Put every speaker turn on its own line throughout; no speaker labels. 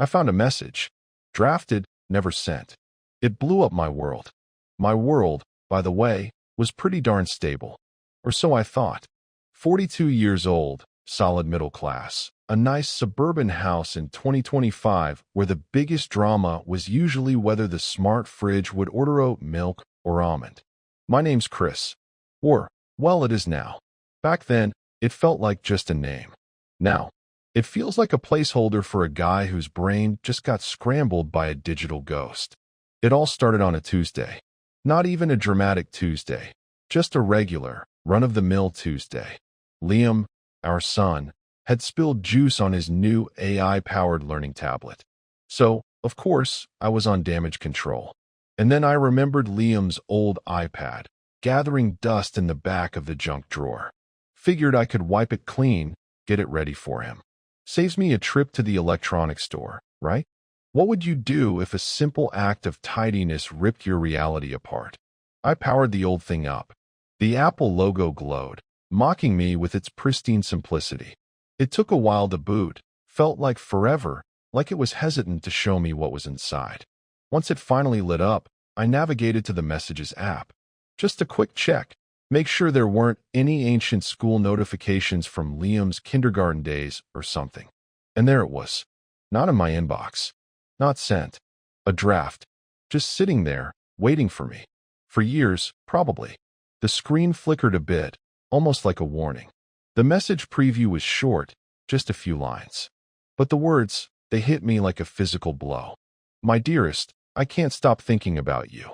I found a message. Drafted, never sent. It blew up my world. My world, by the way, was pretty darn stable. Or so I thought. 42 years old, solid middle class, a nice suburban house in 2025 where the biggest drama was usually whether the smart fridge would order oat milk or almond. My name's Chris. Or, well, it is now. Back then, it felt like just a name. Now, it feels like a placeholder for a guy whose brain just got scrambled by a digital ghost. It all started on a Tuesday. Not even a dramatic Tuesday. Just a regular, run-of-the-mill Tuesday. Liam, our son, had spilled juice on his new AI-powered learning tablet. So, of course, I was on damage control. And then I remembered Liam's old iPad, gathering dust in the back of the junk drawer. Figured I could wipe it clean, get it ready for him. Saves me a trip to the electronics store, right? What would you do if a simple act of tidiness ripped your reality apart? I powered the old thing up. The Apple logo glowed, mocking me with its pristine simplicity. It took a while to boot, felt like forever, like it was hesitant to show me what was inside. Once it finally lit up, I navigated to the Messages app. Just a quick check. Make sure there weren't any ancient school notifications from Liam's kindergarten days or something. And there it was. Not in my inbox. Not sent. A draft. Just sitting there, waiting for me. For years, probably. The screen flickered a bit, almost like a warning. The message preview was short, just a few lines. But the words, they hit me like a physical blow. My dearest, I can't stop thinking about you.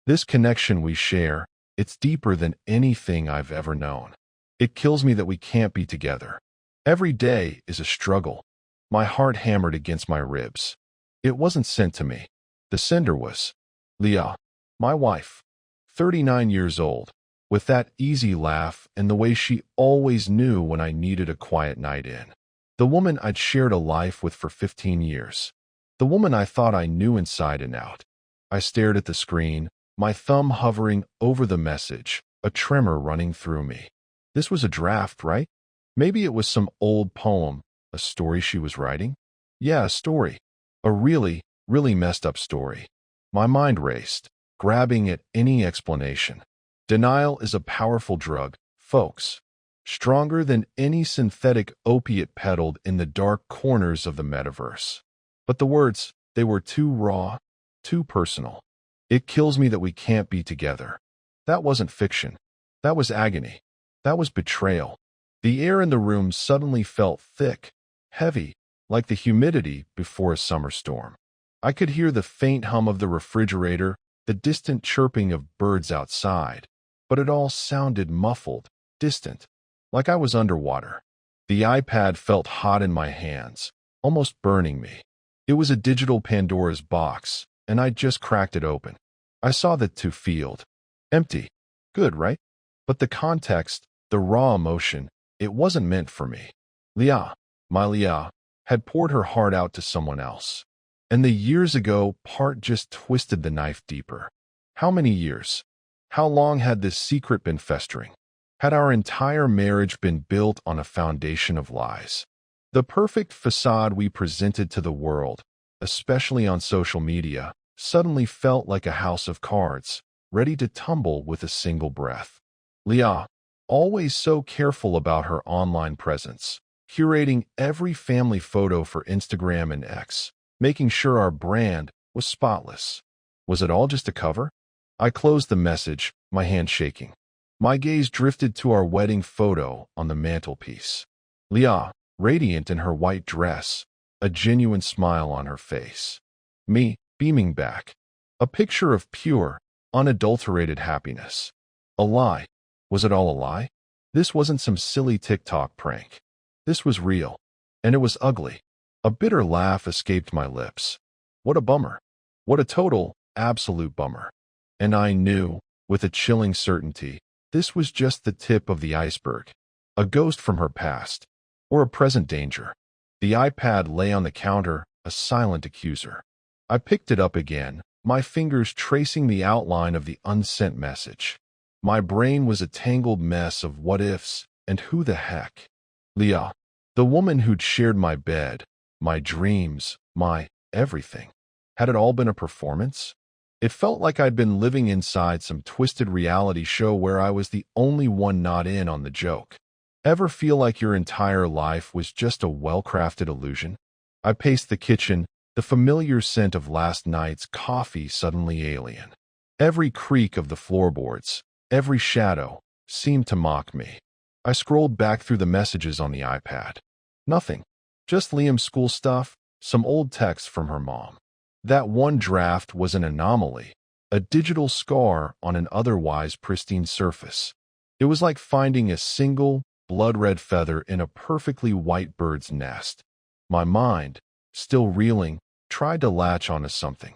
This connection we share, it's deeper than anything I've ever known. It kills me that we can't be together. Every day is a struggle. My heart hammered against my ribs. It wasn't sent to me. The sender was Leah, my wife, 39 years old, with that easy laugh and the way she always knew when I needed a quiet night in. The woman I'd shared a life with for 15 years. The woman I thought I knew inside and out. I stared at the screen, my thumb hovering over the message, a tremor running through me. This was a draft, right? Maybe it was some old poem, a story she was writing? Yeah, a story. A really, really messed up story. My mind raced, grabbing at any explanation. Denial is a powerful drug, folks. Stronger than any synthetic opiate peddled in the dark corners of the metaverse. But the words, they were too raw, too personal. It kills me that we can't be together. That wasn't fiction. That was agony. That was betrayal. The air in the room suddenly felt thick, heavy, like the humidity before a summer storm. I could hear the faint hum of the refrigerator, the distant chirping of birds outside, but it all sounded muffled, distant, like I was underwater. The iPad felt hot in my hands, almost burning me. It was a digital Pandora's box, and I just cracked it open. I saw the to field. Empty. Good, right? But the context, the raw emotion, it wasn't meant for me. Leah, my Leah, had poured her heart out to someone else. And the years ago part just twisted the knife deeper. How many years? How long had this secret been festering? Had our entire marriage been built on a foundation of lies? The perfect facade we presented to the world, especially on social media, suddenly felt like a house of cards, ready to tumble with a single breath. Leah, always so careful about her online presence, curating every family photo for Instagram and X, making sure our brand was spotless. Was it all just a cover? I closed the message, my hand shaking. My gaze drifted to our wedding photo on the mantelpiece. Leah, radiant in her white dress, a genuine smile on her face. Me, beaming back. A picture of pure, unadulterated happiness. A lie. Was it all a lie? This wasn't some silly TikTok prank. This was real. And it was ugly. A bitter laugh escaped my lips. What a bummer. What a total, absolute bummer. And I knew, with a chilling certainty, this was just the tip of the iceberg. A ghost from her past. Or a present danger. The iPad lay on the counter, a silent accuser. I picked it up again, my fingers tracing the outline of the unsent message. My brain was a tangled mess of what-ifs and who the heck. Leah, the woman who'd shared my bed, my dreams, my everything. Had it all been a performance? It felt like I'd been living inside some twisted reality show where I was the only one not in on the joke. Ever feel like your entire life was just a well-crafted illusion? I paced the kitchen, the familiar scent of last night's coffee suddenly alien. Every creak of the floorboards, every shadow, seemed to mock me. I scrolled back through the messages on the iPad. Nothing. Just Liam's school stuff, some old texts from her mom. That one draft was an anomaly, a digital scar on an otherwise pristine surface. It was like finding a single, blood-red feather in a perfectly white bird's nest. My mind, still reeling, tried to latch onto something.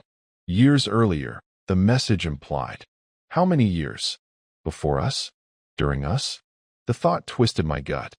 Years earlier, the message implied. How many years? Before us? During us? The thought twisted my gut.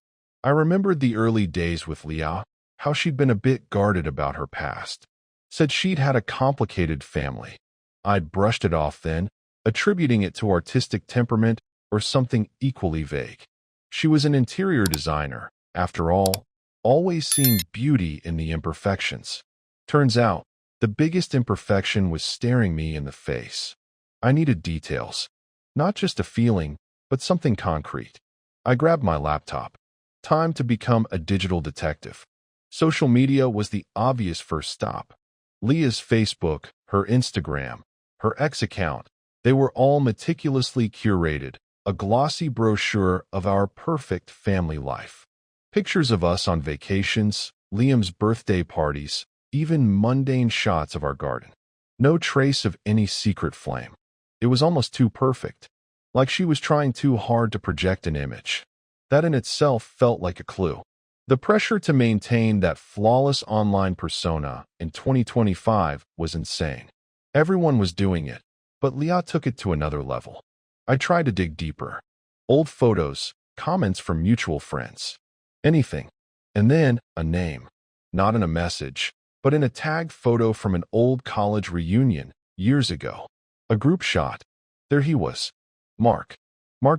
I remembered the early days with Leah, how she'd been a bit guarded about her past. Said she'd had a complicated family. I'd brushed it off then, attributing it to artistic temperament or something equally vague. She was an interior designer, after all, always seeing beauty in the imperfections. Turns out, the biggest imperfection was staring me in the face. I needed details. Not just a feeling, but something concrete. I grabbed my laptop. Time to become a digital detective. Social media was the obvious first stop. Leah's Facebook, her Instagram, her ex account, they were all meticulously curated, a glossy brochure of our perfect family life. Pictures of us on vacations, Liam's birthday parties, even mundane shots of our garden. No trace of any secret flame. It was almost too perfect, like she was trying too hard to project an image. That in itself felt like a clue. The pressure to maintain that flawless online persona in 2025 was insane. Everyone was doing it, but Leah took it to another level. I tried to dig deeper. Old photos, comments from mutual friends. Anything. And then a name. Not in a message, but in a tagged photo from an old college reunion years ago. A group shot. There he was. Mark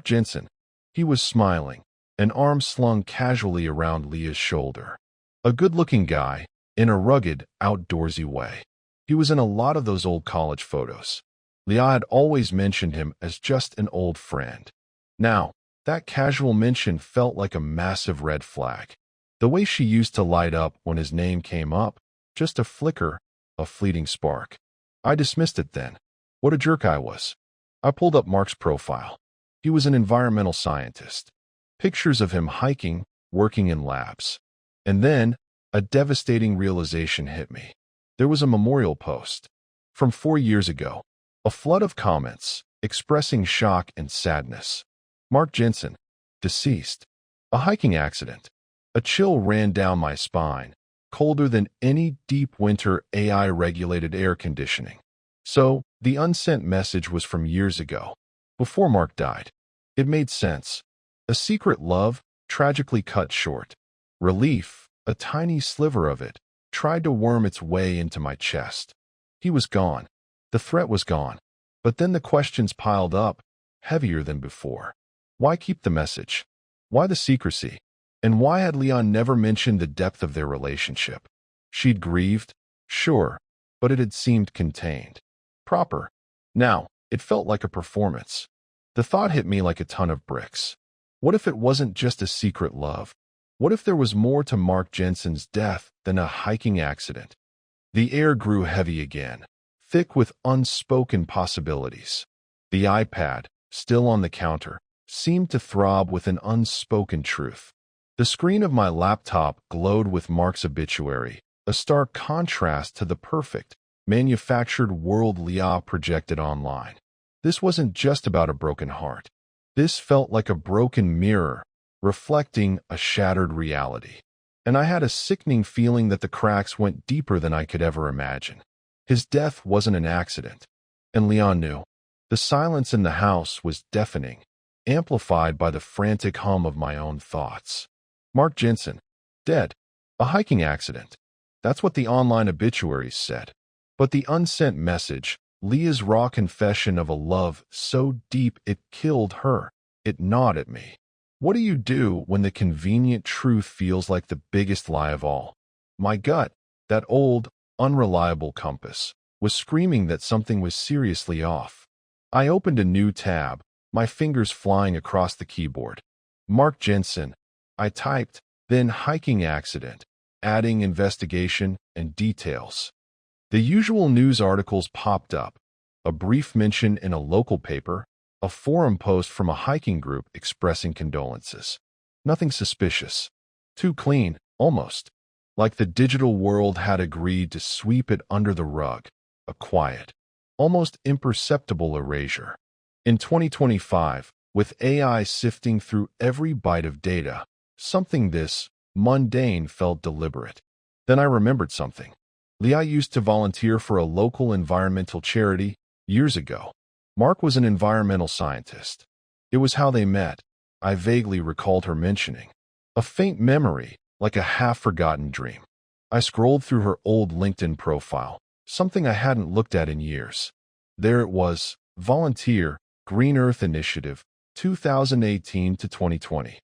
Jensen. He was smiling, an arm slung casually around Leah's shoulder. A good-looking guy, in a rugged, outdoorsy way. He was in a lot of those old college photos. Leah had always mentioned him as just an old friend. Now, that casual mention felt like a massive red flag. The way she used to light up when his name came up, just a flicker, a fleeting spark. I dismissed it then. What a jerk I was. I pulled up Mark's profile. He was an environmental scientist. Pictures of him hiking, working in labs. And then, a devastating realization hit me. There was a memorial post. From 4 years ago. A flood of comments, expressing shock and sadness. Mark Jensen, deceased. A hiking accident. A chill ran down my spine, colder than any deep winter AI-regulated air conditioning. So, the unsent message was from years ago, before Mark died. It made sense. A secret love, tragically cut short. Relief, a tiny sliver of it, tried to worm its way into my chest. He was gone. The threat was gone. But then the questions piled up, heavier than before. Why keep the message? Why the secrecy? And why had Leon never mentioned the depth of their relationship? She'd grieved, sure, but it had seemed contained. Proper. Now, it felt like a performance. The thought hit me like a ton of bricks. What if it wasn't just a secret love? What if there was more to Mark Jensen's death than a hiking accident? The air grew heavy again, thick with unspoken possibilities. The iPad, still on the counter, seemed to throb with an unspoken truth. The screen of my laptop glowed with Mark's obituary, a stark contrast to the perfect, manufactured world Leah projected online. This wasn't just about a broken heart. This felt like a broken mirror, reflecting a shattered reality. And I had a sickening feeling that the cracks went deeper than I could ever imagine. His death wasn't an accident. And Leon knew. The silence in the house was deafening, amplified by the frantic hum of my own thoughts. Mark Jensen, dead. A hiking accident. That's what the online obituaries said. But the unsent message, Leah's raw confession of a love so deep it killed her, it gnawed at me. What do you do when the convenient truth feels like the biggest lie of all? My gut, that old, unreliable compass, was screaming that something was seriously off. I opened a new tab, my fingers flying across the keyboard. Mark Jensen, I typed, then hiking accident, adding investigation and details. The usual news articles popped up, a brief mention in a local paper, a forum post from a hiking group expressing condolences. Nothing suspicious. Too clean, almost. Like the digital world had agreed to sweep it under the rug. A quiet, almost imperceptible erasure. In 2025, with AI sifting through every byte of data, something this mundane felt deliberate. Then I remembered something. Leah used to volunteer for a local environmental charity years ago. Mark was an environmental scientist. It was how they met. I vaguely recalled her mentioning. A faint memory, like a half-forgotten dream. I scrolled through her old LinkedIn profile, something I hadn't looked at in years. There it was, volunteer, Green Earth Initiative, 2018 to 2020.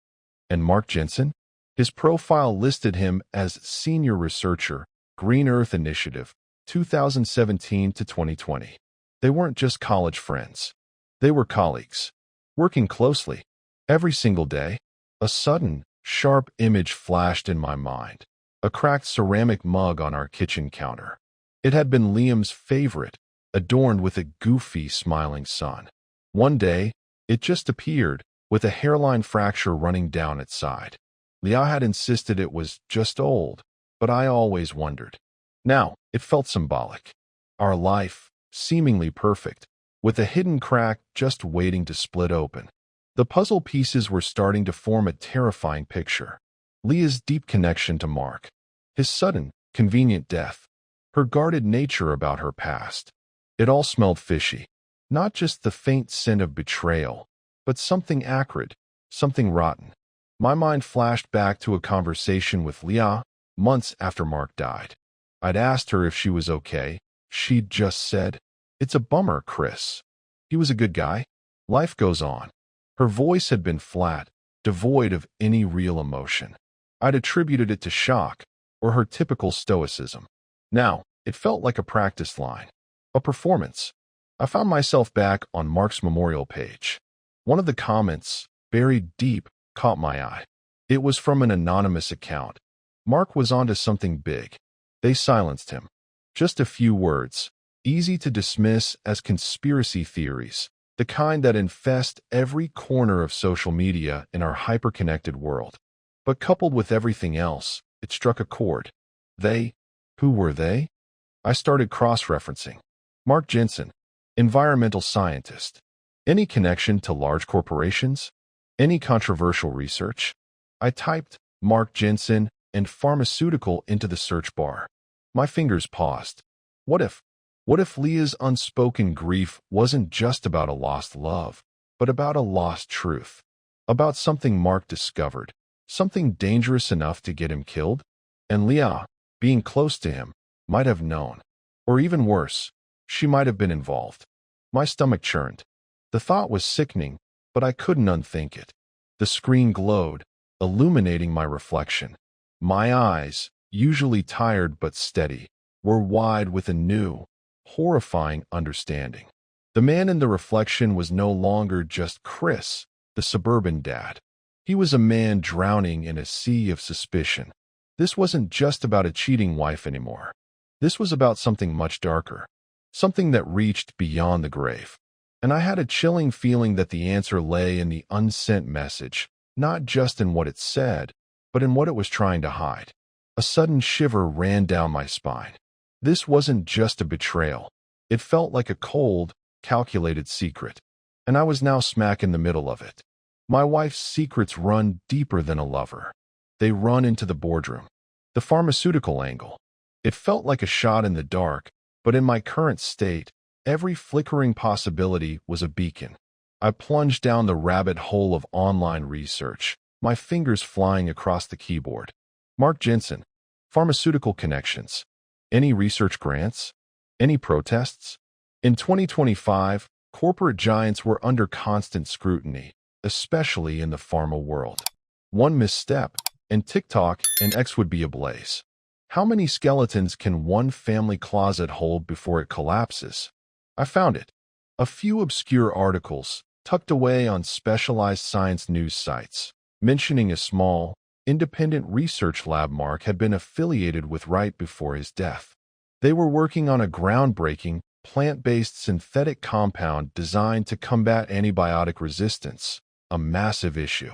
And Mark Jensen? His profile listed him as Senior Researcher, Green Earth Initiative, 2017 to 2020. They weren't just college friends. They were colleagues, working closely. Every single day, a sudden, sharp image flashed in my mind. A cracked ceramic mug on our kitchen counter. It had been Liam's favorite, adorned with a goofy, smiling sun. One day, it just appeared, with a hairline fracture running down its side. Leah had insisted it was just old, but I always wondered. Now, it felt symbolic. Our life, seemingly perfect, with a hidden crack just waiting to split open. The puzzle pieces were starting to form a terrifying picture. Leah's deep connection to Mark, his sudden, convenient death, her guarded nature about her past. It all smelled fishy. Not just the faint scent of betrayal, but something acrid, something rotten. My mind flashed back to a conversation with Leah months after Mark died. I'd asked her if she was okay. She'd just said, "It's a bummer, Chris. He was a good guy. Life goes on." Her voice had been flat, devoid of any real emotion. I'd attributed it to shock, or her typical stoicism. Now, it felt like a practice line, a performance. I found myself back on Mark's memorial page. One of the comments, buried deep, caught my eye. It was from an anonymous account. Mark was onto something big. They silenced him. Just a few words, easy to dismiss as conspiracy theories, the kind that infest every corner of social media in our hyper-connected world. But coupled with everything else, it struck a chord. They? Who were they? I started cross-referencing. Mark Jensen, environmental scientist. Any connection to large corporations? Any controversial research? I typed Mark Jensen and pharmaceutical into the search bar. My fingers paused. What if Leah's unspoken grief wasn't just about a lost love, but about a lost truth? About something Mark discovered, something dangerous enough to get him killed? And Leah, being close to him, might have known. Or even worse, she might have been involved. My stomach churned. The thought was sickening, but I couldn't unthink it. The screen glowed, illuminating my reflection. My eyes, usually tired but steady, were wide with a new, horrifying understanding. The man in the reflection was no longer just Chris, the suburban dad. He was a man drowning in a sea of suspicion. This wasn't just about a cheating wife anymore. This was about something much darker, something that reached beyond the grave. And I had a chilling feeling that the answer lay in the unsent message, not just in what it said, but in what it was trying to hide. A sudden shiver ran down my spine. This wasn't just a betrayal. It felt like a cold, calculated secret. And I was now smack in the middle of it. My wife's secrets run deeper than a lover. They run into the boardroom. The pharmaceutical angle. It felt like a shot in the dark, but in my current state, every flickering possibility was a beacon. I plunged down the rabbit hole of online research, my fingers flying across the keyboard. Mark Jensen, pharmaceutical connections. Any research grants? Any protests? In 2025, corporate giants were under constant scrutiny, especially in the pharma world. One misstep, and TikTok and X would be ablaze. How many skeletons can one family closet hold before it collapses? I found it. A few obscure articles, tucked away on specialized science news sites, mentioning a small, independent research lab Mark had been affiliated with right before his death. They were working on a groundbreaking, plant-based synthetic compound designed to combat antibiotic resistance, a massive issue.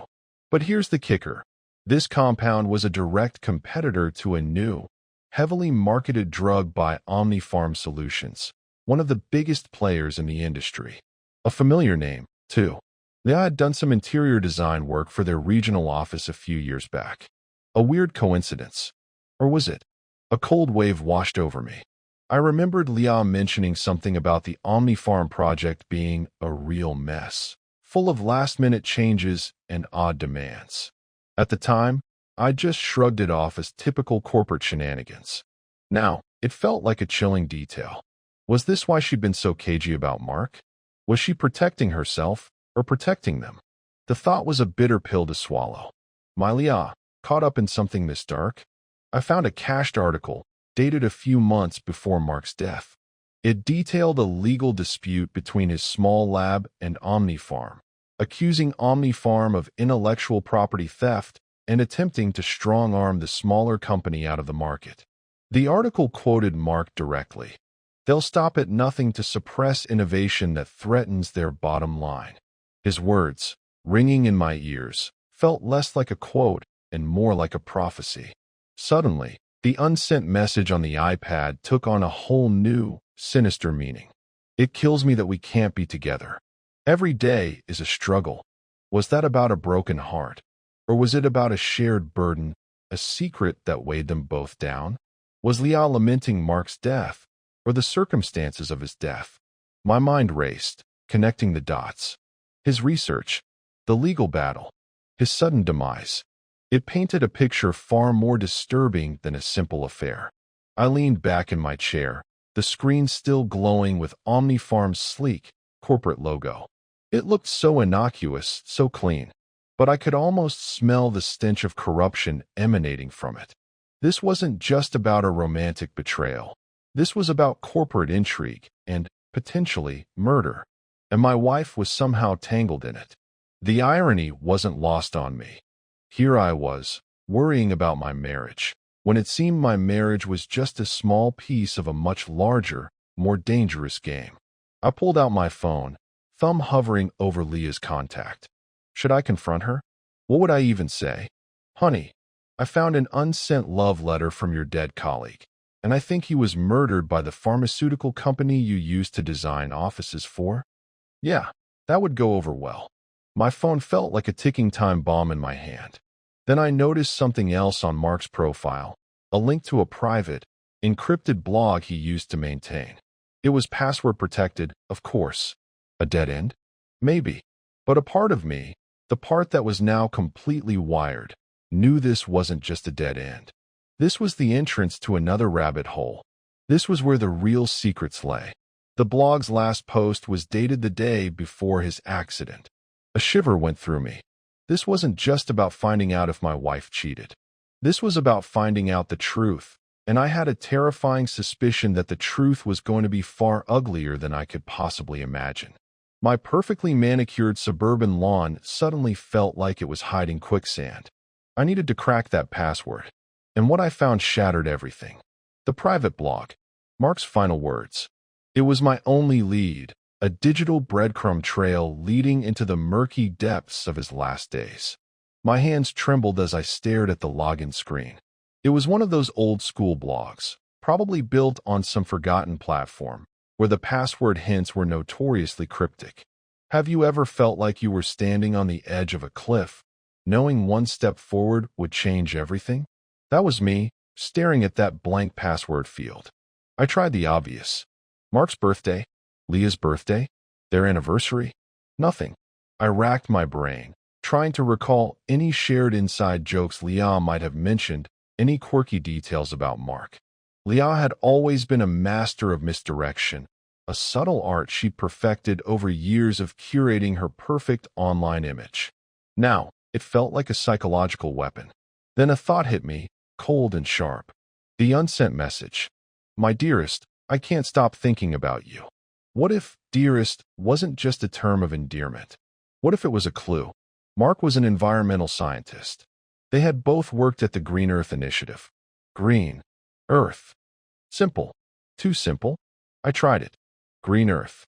But here's the kicker. This compound was a direct competitor to a new, heavily marketed drug by Omnipharm Solutions, one of the biggest players in the industry. A familiar name, too. They had done some interior design work for their regional office a few years back. A weird coincidence. Or was it? A cold wave washed over me. I remembered Leah mentioning something about the Omnipharm project being a real mess, full of last-minute changes and odd demands. At the time, I just shrugged it off as typical corporate shenanigans. Now, it felt like a chilling detail. Was this why she'd been so cagey about Mark? Was she protecting herself or protecting them? The thought was a bitter pill to swallow. My Leah, caught up in something this dark? I found a cached article, dated a few months before Mark's death. It detailed a legal dispute between his small lab and Omnipharm, accusing Omnipharm of intellectual property theft and attempting to strong-arm the smaller company out of the market. The article quoted Mark directly. They'll stop at nothing to suppress innovation that threatens their bottom line. His words, ringing in my ears, felt less like a quote and more like a prophecy. Suddenly, the unsent message on the iPad took on a whole new, sinister meaning. It kills me that we can't be together. Every day is a struggle. Was that about a broken heart? Or was it about a shared burden, a secret that weighed them both down? Was Leah lamenting Mark's death, or the circumstances of his death? My mind raced, connecting the dots. His research, the legal battle, his sudden demise. It painted a picture far more disturbing than a simple affair. I leaned back in my chair, the screen still glowing with Omnipharm's sleek, corporate logo. It looked so innocuous, so clean, but I could almost smell the stench of corruption emanating from it. This wasn't just about a romantic betrayal. This was about corporate intrigue and, potentially, murder. And my wife was somehow tangled in it. The irony wasn't lost on me. Here I was, worrying about my marriage, when it seemed my marriage was just a small piece of a much larger, more dangerous game. I pulled out my phone, thumb hovering over Leah's contact. Should I confront her? What would I even say? Honey, I found an unsent love letter from your dead colleague, and I think he was murdered by the pharmaceutical company you used to design offices for. Yeah, that would go over well. My phone felt like a ticking time bomb in my hand. Then I noticed something else on Mark's profile, a link to a private, encrypted blog he used to maintain. It was password protected, of course. A dead end? Maybe. But a part of me, the part that was now completely wired, knew this wasn't just a dead end. This was the entrance to another rabbit hole. This was where the real secrets lay. The blog's last post was dated the day before his accident. A shiver went through me. This wasn't just about finding out if my wife cheated. This was about finding out the truth, and I had a terrifying suspicion that the truth was going to be far uglier than I could possibly imagine. My perfectly manicured suburban lawn suddenly felt like it was hiding quicksand. I needed to crack that password, and what I found shattered everything. The private blog. Mark's final words. It was my only lead, a digital breadcrumb trail leading into the murky depths of his last days. My hands trembled as I stared at the login screen. It was one of those old-school blogs, probably built on some forgotten platform, where the password hints were notoriously cryptic. Have you ever felt like you were standing on the edge of a cliff, knowing one step forward would change everything? That was me, staring at that blank password field. I tried the obvious. Mark's birthday, Leah's birthday, their anniversary, nothing. I racked my brain, trying to recall any shared inside jokes Leah might have mentioned, any quirky details about Mark. Leah had always been a master of misdirection, a subtle art she'd perfected over years of curating her perfect online image. Now, it felt like a psychological weapon. Then a thought hit me, cold and sharp. The unsent message. My dearest, I can't stop thinking about you. What if dearest wasn't just a term of endearment? What if it was a clue? Mark was an environmental scientist. They had both worked at the Green Earth Initiative. Green Earth. Simple. Too simple. I tried it. Green Earth.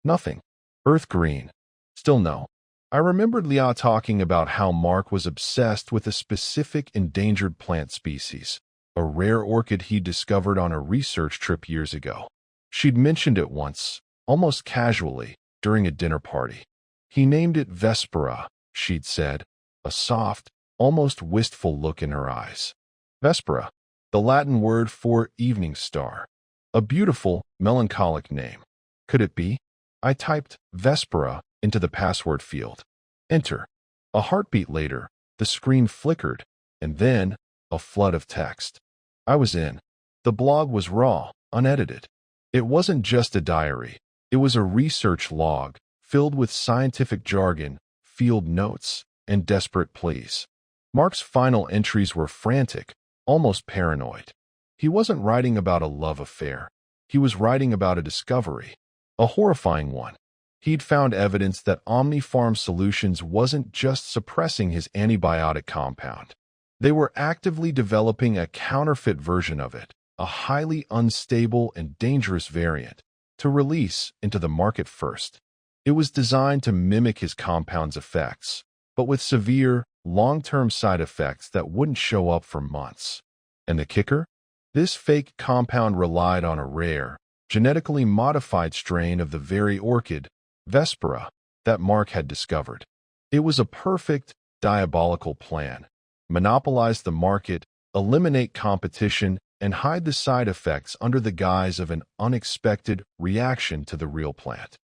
Nothing. Earth green. Still no. I remembered Leah talking about how Mark was obsessed with a specific endangered plant species, a rare orchid he'd discovered on a research trip years ago. She'd mentioned it once, almost casually, during a dinner party. He named it Vespera, she'd said, a soft, almost wistful look in her eyes. Vespera, the Latin word for evening star. A beautiful, melancholic name. Could it be? I typed Vespera into the password field. Enter. A heartbeat later, the screen flickered, and then a flood of text. I was in. The blog was raw, unedited. It wasn't just a diary. It was a research log, filled with scientific jargon, field notes, and desperate pleas. Mark's final entries were frantic, almost paranoid. He wasn't writing about a love affair. He was writing about a discovery. A horrifying one. He'd found evidence that Omnipharm Solutions wasn't just suppressing his antibiotic compound. They were actively developing a counterfeit version of it, a highly unstable and dangerous variant, to release into the market first. It was designed to mimic his compound's effects, but with severe, long-term side effects that wouldn't show up for months. And the kicker? This fake compound relied on a rare, genetically modified strain of the very orchid, Vespera, that Mark had discovered. It was a perfect, diabolical plan. Monopolize the market, eliminate competition, and hide the side effects under the guise of an unexpected reaction to the real plant.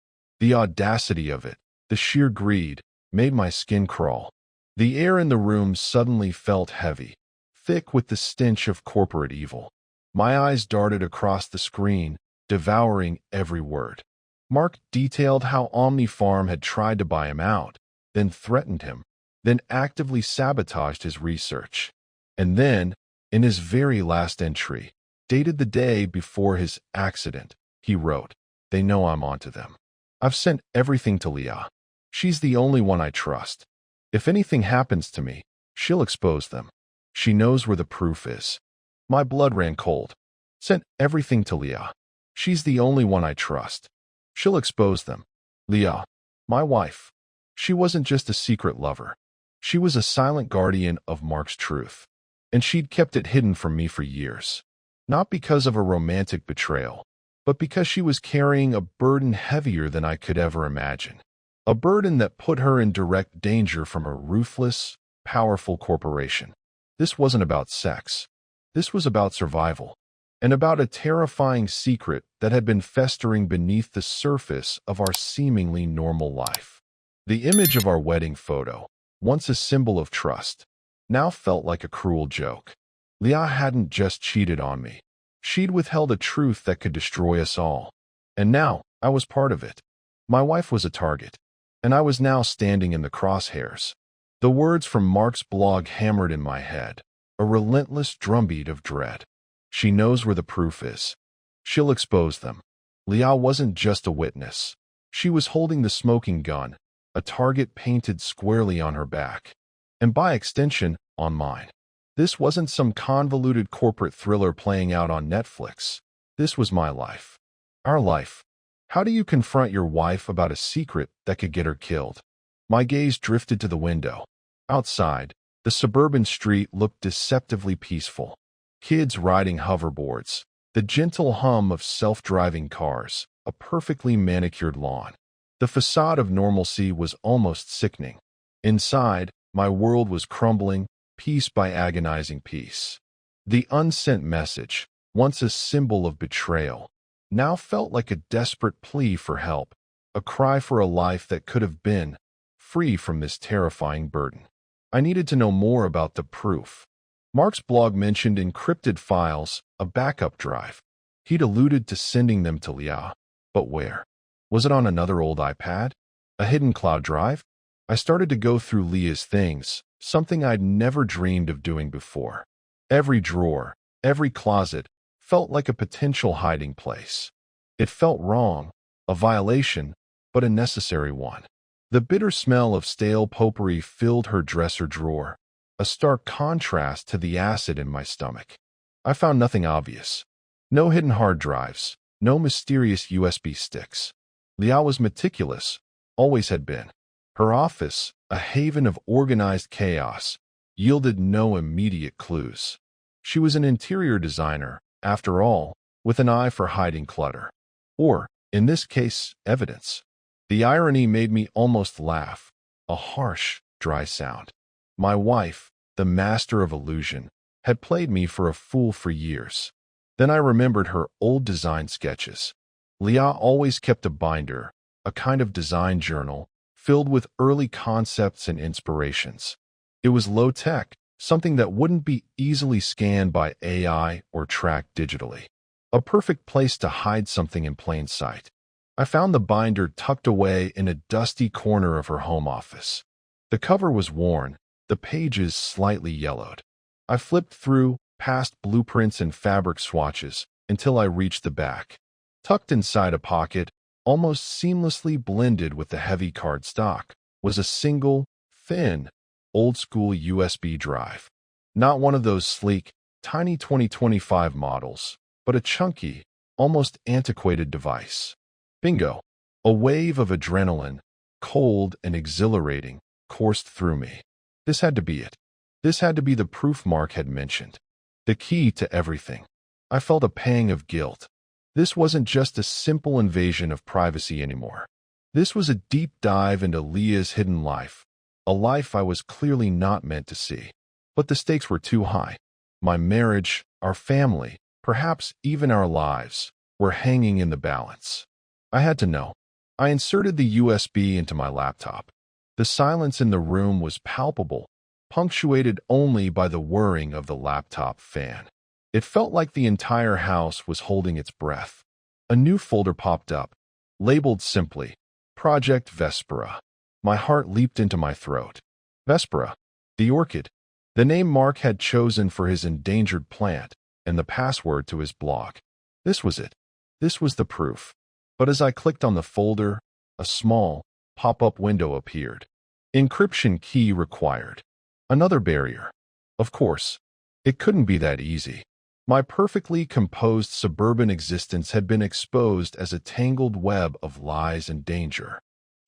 The audacity of it, the sheer greed, made my skin crawl. The air in the room suddenly felt heavy, thick with the stench of corporate evil. My eyes darted across the screen, devouring every word. Mark detailed how Omnipharm had tried to buy him out, then threatened him, then actively sabotaged his research. And then, in his very last entry, dated the day before his accident, he wrote, "They know I'm onto them. I've sent everything to Leah. She's the only one I trust. If anything happens to me, she'll expose them. She knows where the proof is." My blood ran cold. Sent everything to Leah. She's the only one I trust. She'll expose them. Leah, my wife. She wasn't just a secret lover. She was a silent guardian of Mark's truth. And she'd kept it hidden from me for years. Not because of a romantic betrayal, but because she was carrying a burden heavier than I could ever imagine. A burden that put her in direct danger from a ruthless, powerful corporation. This wasn't about sex. This was about survival. And about a terrifying secret that had been festering beneath the surface of our seemingly normal life. The image of our wedding photo, once a symbol of trust, now felt like a cruel joke. Leah hadn't just cheated on me. She'd withheld a truth that could destroy us all. And now, I was part of it. My wife was a target, and I was now standing in the crosshairs. The words from Mark's blog hammered in my head, a relentless drumbeat of dread. She knows where the proof is. She'll expose them. Leah wasn't just a witness. She was holding the smoking gun, a target painted squarely on her back. And by extension, on mine. This wasn't some convoluted corporate thriller playing out on Netflix. This was my life. Our life. How do you confront your wife about a secret that could get her killed? My gaze drifted to the window. Outside, the suburban street looked deceptively peaceful. Kids riding hoverboards, the gentle hum of self-driving cars, a perfectly manicured lawn. The facade of normalcy was almost sickening. Inside, my world was crumbling, piece by agonizing piece. The unsent message, once a symbol of betrayal, now felt like a desperate plea for help, a cry for a life that could have been free from this terrifying burden. I needed to know more about the proof. Mark's blog mentioned encrypted files, a backup drive. He'd alluded to sending them to Leah. But where? Was it on another old iPad? A hidden cloud drive? I started to go through Leah's things, something I'd never dreamed of doing before. Every drawer, Every closet felt like a potential hiding place. It felt wrong, a violation, but a necessary one. The bitter smell of stale potpourri filled her dresser drawer, a stark contrast to the acid in my stomach. I found nothing obvious. No hidden hard drives, no mysterious USB sticks. Leah was meticulous, always had been. Her office, a haven of organized chaos, yielded no immediate clues. She was an interior designer, after all, with an eye for hiding clutter. Or, in this case, evidence. The irony made me almost laugh, a harsh, dry sound. My wife, the master of illusion, had played me for a fool for years. Then I remembered her old design sketches. Leah always kept a binder, a kind of design journal, filled with early concepts and inspirations. It was low-tech, something that wouldn't be easily scanned by AI or tracked digitally. A perfect place to hide something in plain sight. I found the binder tucked away in a dusty corner of her home office. The cover was worn, the pages slightly yellowed. I flipped through, past blueprints and fabric swatches, until I reached the back. Tucked inside a pocket, almost seamlessly blended with the heavy cardstock, was a single, thin, old-school USB drive. Not one of those sleek, tiny 2025 models, but a chunky, almost antiquated device. Bingo! A wave of adrenaline, cold and exhilarating, coursed through me. This had to be it. This had to be the proof Mark had mentioned. The key to everything. I felt a pang of guilt. This wasn't just a simple invasion of privacy anymore. This was a deep dive into Leah's hidden life, a life I was clearly not meant to see. But the stakes were too high. My marriage, our family, perhaps even our lives, were hanging in the balance. I had to know. I inserted the USB into my laptop. The silence in the room was palpable, punctuated only by the whirring of the laptop fan. It felt like the entire house was holding its breath. A new folder popped up, labeled simply, Project Vespera. My heart leaped into my throat. Vespera, the orchid, the name Mark had chosen for his endangered plant, and the password to his blog. This was it. This was the proof. But as I clicked on the folder, a small, pop-up window appeared. Encryption key required. Another barrier. Of course, it couldn't be that easy. My perfectly composed suburban existence had been exposed as a tangled web of lies and danger.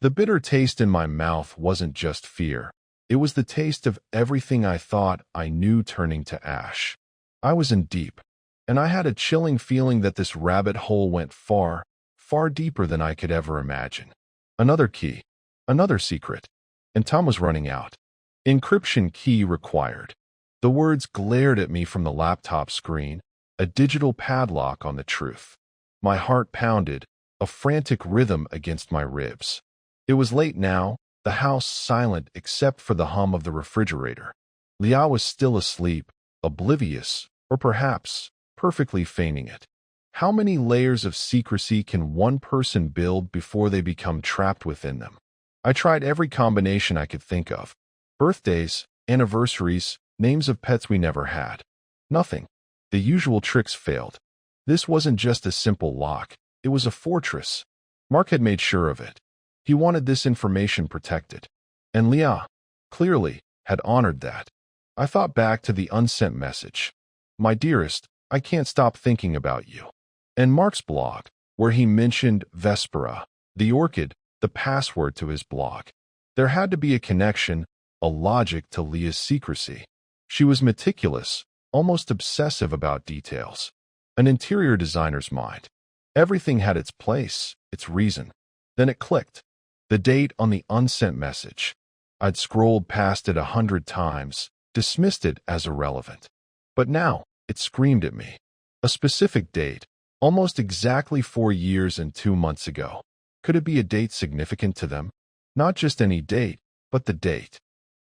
The bitter taste in my mouth wasn't just fear. It was the taste of everything I thought I knew turning to ash. I was in deep, and I had a chilling feeling that this rabbit hole went far, far deeper than I could ever imagine. Another key. Another secret. And time was running out. Encryption key required. The words glared at me from the laptop screen, a digital padlock on the truth. My heart pounded, a frantic rhythm against my ribs. It was late now, the house silent except for the hum of the refrigerator. Leah was still asleep, oblivious, or perhaps perfectly feigning it. How many layers of secrecy can one person build before they become trapped within them? I tried every combination I could think of. Birthdays, anniversaries, names of pets we never had. Nothing. The usual tricks failed. This wasn't just a simple lock. It was a fortress. Mark had made sure of it. He wanted this information protected. And Leah, clearly, had honored that. I thought back to the unsent message. My dearest, I can't stop thinking about you. And Mark's blog, where he mentioned Vespera, the orchid, the password to his blog. There had to be a connection, a logic to Leah's secrecy. She was meticulous, almost obsessive about details. An interior designer's mind. Everything had its place, its reason. Then it clicked. The date on the unsent message. I'd scrolled past it 100 times, dismissed it as irrelevant. But now, it screamed at me. A specific date, almost exactly 4 years and 2 months ago. Could it be a date significant to them? Not just any date, but the date.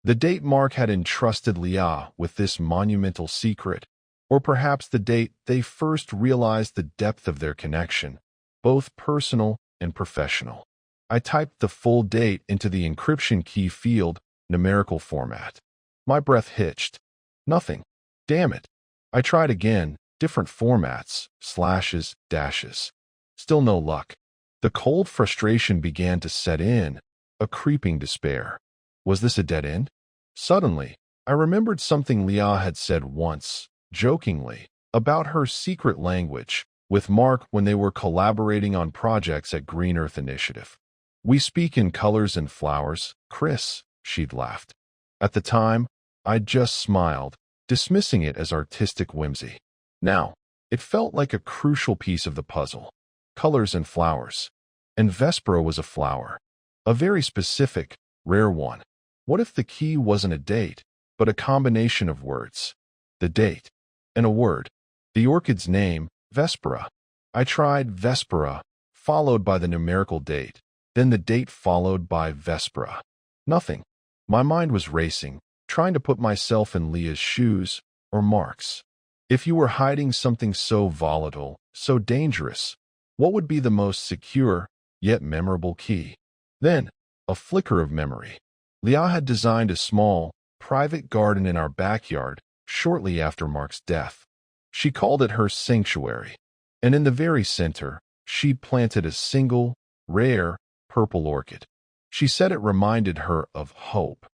The date Mark had entrusted Leah with this monumental secret, or perhaps the date they first realized the depth of their connection, both personal and professional. I typed the full date into the encryption key field, numerical format. My breath hitched. Nothing. Damn it. I tried again, different formats, slashes, dashes. Still no luck. The cold frustration began to set in, a creeping despair. Was this a dead end? Suddenly, I remembered something Leah had said once, jokingly, about her secret language with Mark when they were collaborating on projects at Green Earth Initiative. "We speak in colors and flowers, Chris," she'd laughed. At the time, I'd just smiled, dismissing it as artistic whimsy. Now, it felt like a crucial piece of the puzzle. Colors and flowers. And Vespera was a flower. A very specific, rare one. What if the key wasn't a date, but a combination of words? The date. And a word. The orchid's name, Vespera. I tried Vespera, followed by the numerical date, then the date followed by Vespera. Nothing. My mind was racing, trying to put myself in Leah's shoes, or Mark's. If you were hiding something so volatile, so dangerous, what would be the most secure, yet memorable key? Then, a flicker of memory. Leah had designed a small, private garden in our backyard shortly after Mark's death. She called it her sanctuary, and in the very center, she'd planted a single, rare, purple orchid. She said it reminded her of hope.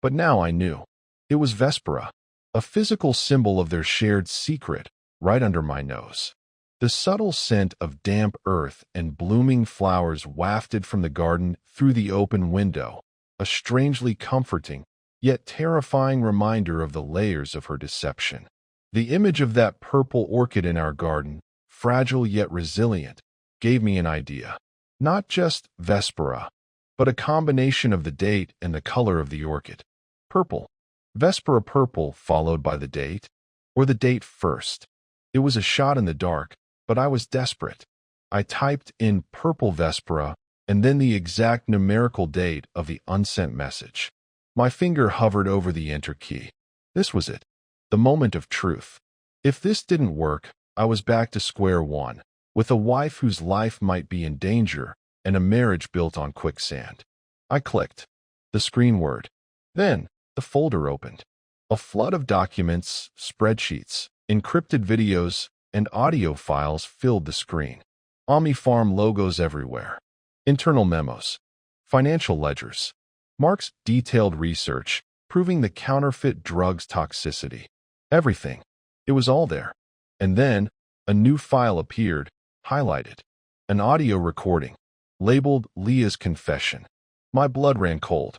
But now I knew. It was Vespera, a physical symbol of their shared secret, right under my nose. The subtle scent of damp earth and blooming flowers wafted from the garden through the open window, a strangely comforting, yet terrifying reminder of the layers of her deception. The image of that purple orchid in our garden, fragile yet resilient, gave me an idea. Not just Vespera, but a combination of the date and the color of the orchid. Purple. Vespera purple followed by the date, or the date first. It was a shot in the dark, but I was desperate. I typed in purple Vespera and then the exact numerical date of the unsent message. My finger hovered over the enter key. This was it. The moment of truth. If this didn't work, I was back to square one, with a wife whose life might be in danger and a marriage built on quicksand. I clicked. The screen word. Then, the folder opened. A flood of documents, spreadsheets, encrypted videos, and audio files filled the screen. OmniFarm logos everywhere. Internal memos. Financial ledgers. Mark's detailed research, proving the counterfeit drug's toxicity. Everything. It was all there. And then, a new file appeared, highlighted. An audio recording, labeled Leah's confession. My blood ran cold.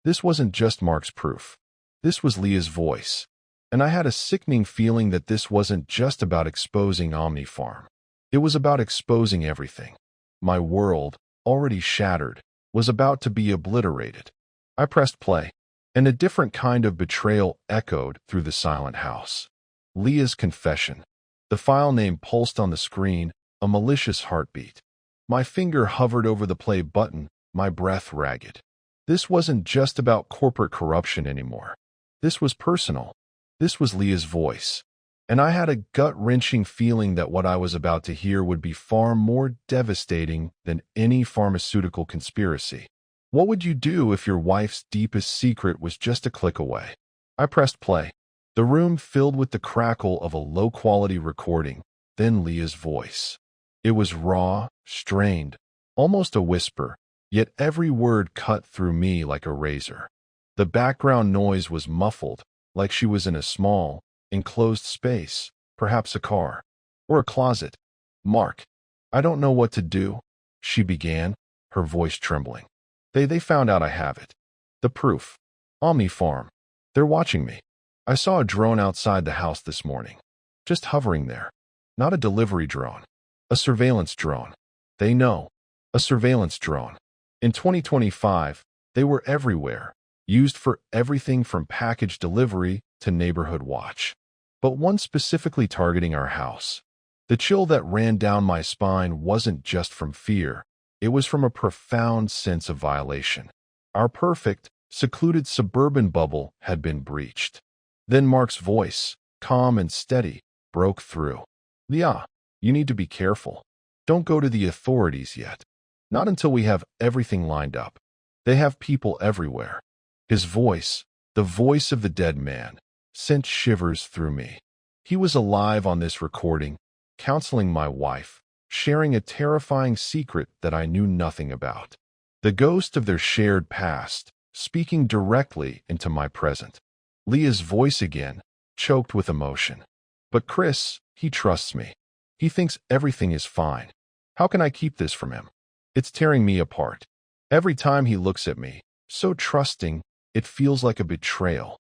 This wasn't just Mark's proof. This was Leah's voice. And I had a sickening feeling that this wasn't just about exposing OmniFarm. It was about exposing everything. My world, already shattered, was about to be obliterated. I pressed play, and a different kind of betrayal echoed through the silent house. Leah's confession. The file name pulsed on the screen, a malicious heartbeat. My finger hovered over the play button, my breath ragged. This wasn't just about corporate corruption anymore. This was personal. This was Leah's voice. And I had a gut-wrenching feeling that what I was about to hear would be far more devastating than any pharmaceutical conspiracy. What would you do if your wife's deepest secret was just a click away? I pressed play. The room filled with the crackle of a low-quality recording, then Leah's voice. It was raw, strained, almost a whisper, yet every word cut through me like a razor. The background noise was muffled, like she was in a small, enclosed space, perhaps a car, or a closet. "Mark, I don't know what to do," she began, her voice trembling. They found out I have it. The proof. OmniFarm. They're watching me. I saw a drone outside the house this morning. Just hovering there. Not a delivery drone. A surveillance drone. They know. A surveillance drone. In 2025, they were everywhere, used for everything from package delivery to neighborhood watch. But one specifically targeting our house. The chill that ran down my spine wasn't just from fear. It was from a profound sense of violation. Our perfect, secluded suburban bubble had been breached. Then Mark's voice, calm and steady, broke through. "Leah, you need to be careful. Don't go to the authorities yet. Not until we have everything lined up. They have people everywhere." His voice, the voice of the dead man, sent shivers through me. He was alive on this recording, counseling my wife, sharing a terrifying secret that I knew nothing about. The ghost of their shared past, speaking directly into my present. Leah's voice again, choked with emotion. But Chris, he trusts me. He thinks everything is fine. How can I keep this from him? It's tearing me apart. Every time he looks at me, so trusting, it feels like a betrayal.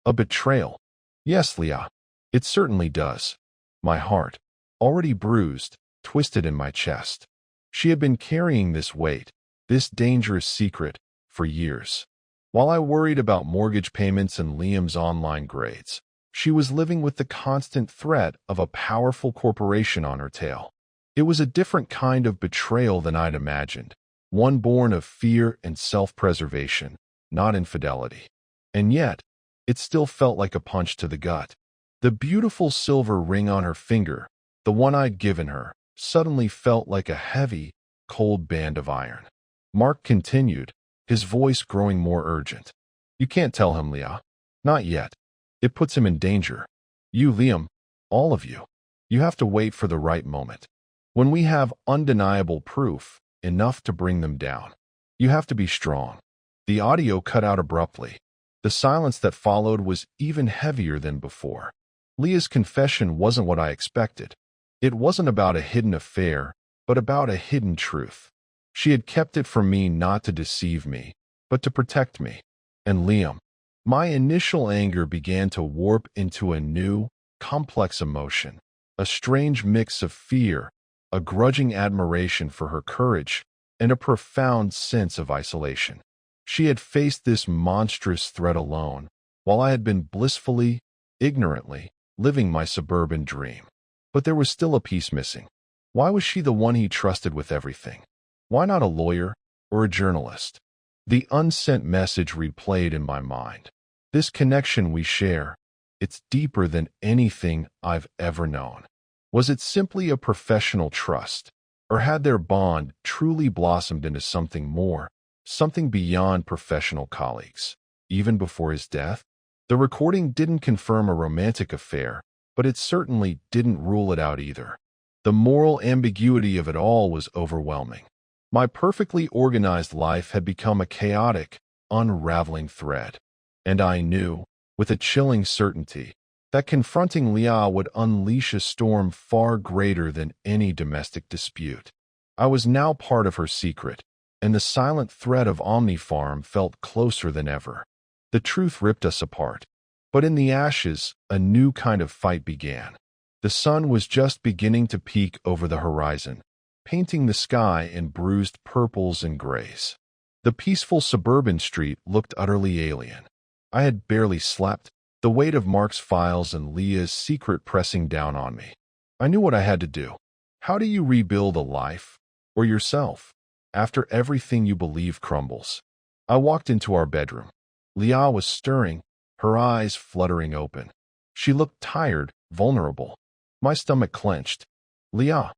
A betrayal. Yes, Leah. It certainly does. My heart, already bruised, twisted in my chest. She had been carrying this weight, this dangerous secret, for years. While I worried about mortgage payments and Liam's online grades, she was living with the constant threat of a powerful corporation on her tail. It was a different kind of betrayal than I'd imagined, one born of fear and self-preservation, not infidelity. And yet, it still felt like a punch to the gut. The beautiful silver ring on her finger, the one I'd given her, suddenly felt like a heavy, cold band of iron. Mark continued, his voice growing more urgent. You can't tell him, Leah. Not yet. It puts him in danger. You, Liam, all of you. You have to wait for the right moment. When we have undeniable proof, enough to bring them down. You have to be strong. The audio cut out abruptly. The silence that followed was even heavier than before. Leah's confession wasn't what I expected. It wasn't about a hidden affair, but about a hidden truth. She had kept it from me not to deceive me, but to protect me. And Liam, my initial anger began to warp into a new, complex emotion, a strange mix of fear, a grudging admiration for her courage, and a profound sense of isolation. She had faced this monstrous threat alone, while I had been blissfully, ignorantly, living my suburban dream. But there was still a piece missing. Why was she the one he trusted with everything? Why not a lawyer or a journalist? The unsent message replayed in my mind. This connection we share, it's deeper than anything I've ever known. Was it simply a professional trust, or had their bond truly blossomed into something more, something beyond professional colleagues? Even before his death, the recording didn't confirm a romantic affair, but it certainly didn't rule it out either. The moral ambiguity of it all was overwhelming. My perfectly organized life had become a chaotic, unraveling thread. And I knew, with a chilling certainty, that confronting Leah would unleash a storm far greater than any domestic dispute. I was now part of her secret, and the silent threat of Omnifarm felt closer than ever. The truth ripped us apart. But in the ashes, a new kind of fight began. The sun was just beginning to peek over the horizon, painting the sky in bruised purples and grays. The peaceful suburban street looked utterly alien. I had barely slept, the weight of Mark's files and Leah's secret pressing down on me. I knew what I had to do. How do you rebuild a life, or yourself, after everything you believe crumbles? I walked into our bedroom. Leah was stirring, her eyes fluttering open. She looked tired, vulnerable. My stomach clenched. Leah,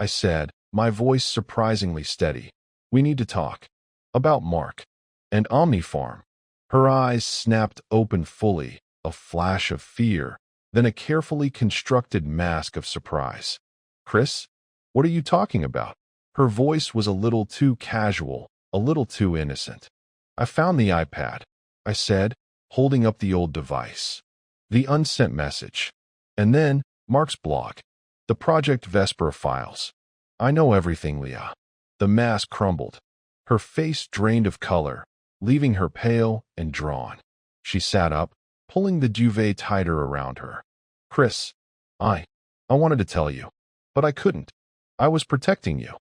I said, my voice surprisingly steady. We need to talk. About Mark. And Omnifarm. Her eyes snapped open fully, a flash of fear, then a carefully constructed mask of surprise. Chris, what are you talking about? Her voice was a little too casual, a little too innocent. I found the iPad, I said, holding up the old device. The unsent message. And then, Mark's blog. The Project Vespera files. I know everything, Leah. The mask crumbled. Her face drained of color, leaving her pale and drawn. She sat up, pulling the duvet tighter around her. Chris, I wanted to tell you, but I couldn't. I was protecting you.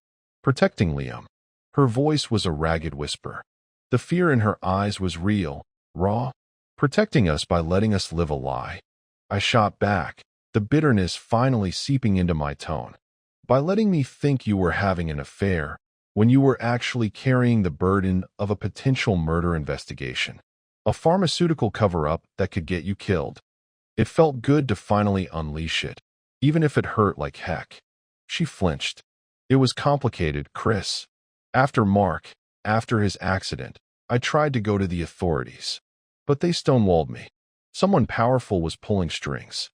Protecting Liam. Her voice was a ragged whisper. The fear in her eyes was real, raw, protecting us by letting us live a lie. I shot back, the bitterness finally seeping into my tone. By letting me think you were having an affair, when you were actually carrying the burden of a potential murder investigation. A pharmaceutical cover-up that could get you killed. It felt good to finally unleash it, even if it hurt like heck. She flinched. It was complicated, Chris. After Mark, after his accident, I tried to go to the authorities. But they stonewalled me. Someone powerful was pulling strings.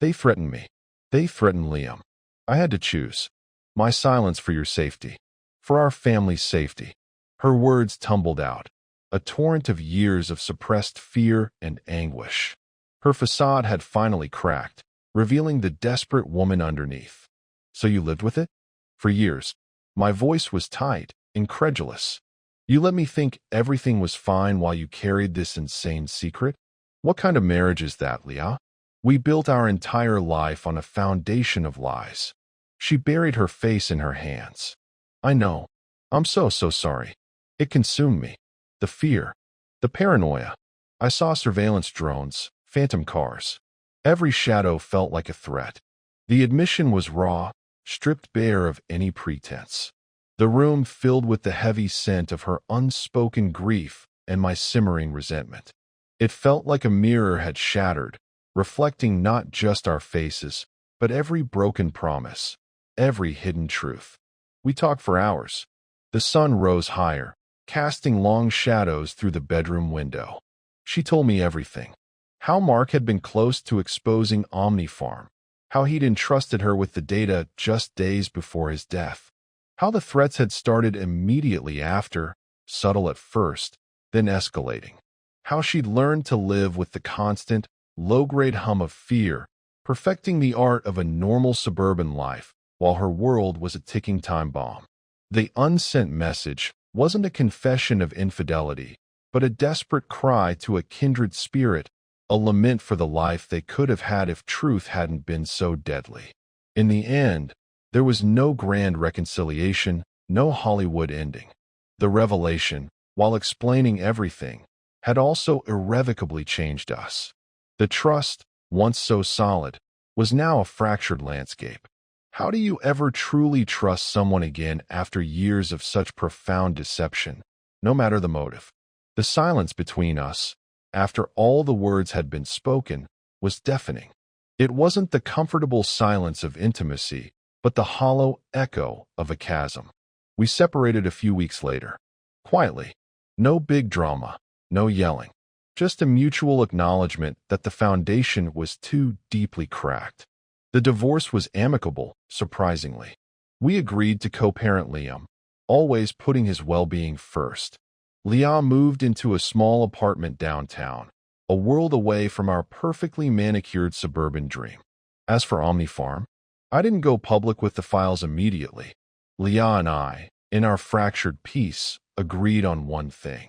They threatened me. They threatened Liam. I had to choose. My silence for your safety. For our family's safety. Her words tumbled out, a torrent of years of suppressed fear and anguish. Her facade had finally cracked, revealing the desperate woman underneath. So you lived with it? For years. My voice was tight, incredulous. You let me think everything was fine while you carried this insane secret? What kind of marriage is that, Leah? We built our entire life on a foundation of lies. She buried her face in her hands. I know. I'm so sorry. It consumed me. The fear. The paranoia. I saw surveillance drones, phantom cars. Every shadow felt like a threat. The admission was raw, stripped bare of any pretense. The room filled with the heavy scent of her unspoken grief and my simmering resentment. It felt like a mirror had shattered, reflecting not just our faces, but every broken promise, every hidden truth. We talked for hours. The sun rose higher, casting long shadows through the bedroom window. She told me everything. How Mark had been close to exposing Omnifarm. How he'd entrusted her with the data just days before his death. How the threats had started immediately after, subtle at first, then escalating. How she'd learned to live with the constant, low-grade hum of fear, perfecting the art of a normal suburban life, while her world was a ticking time bomb. The unsent message wasn't a confession of infidelity, but a desperate cry to a kindred spirit, a lament for the life they could have had if truth hadn't been so deadly. In the end, there was no grand reconciliation, no Hollywood ending. The revelation, while explaining everything, had also irrevocably changed us. The trust, once so solid, was now a fractured landscape. How do you ever truly trust someone again after years of such profound deception, no matter the motive? The silence between us, after all the words had been spoken, was deafening. It wasn't the comfortable silence of intimacy, but the hollow echo of a chasm. We separated a few weeks later. Quietly. No big drama, no yelling. Just a mutual acknowledgement that the foundation was too deeply cracked. The divorce was amicable, surprisingly. We agreed to co-parent Liam, always putting his well-being first. Liam moved into a small apartment downtown, a world away from our perfectly manicured suburban dream. As for Omnifarm, I didn't go public with the files immediately. Leah and I, in our fractured peace, agreed on one thing.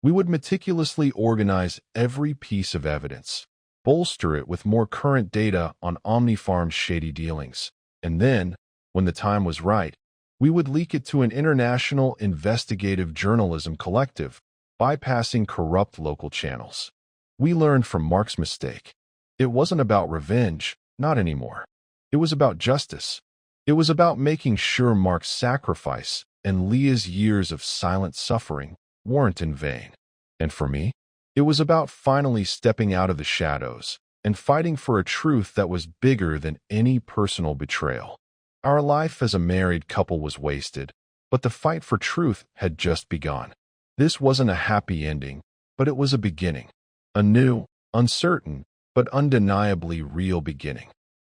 We would meticulously organize every piece of evidence, bolster it with more current data on Omnifarm's shady dealings, and then, when the time was right, we would leak it to an international investigative journalism collective, bypassing corrupt local channels. We learned from Mark's mistake. It wasn't about revenge, not anymore. It was about justice. It was about making sure Mark's sacrifice and Leah's years of silent suffering weren't in vain. And for me, it was about finally stepping out of the shadows and fighting for a truth that was bigger than any personal betrayal. Our life as a married couple was wasted, but the fight for truth had just begun. This wasn't a happy ending, but it was a beginning. A new, uncertain, but undeniably real beginning.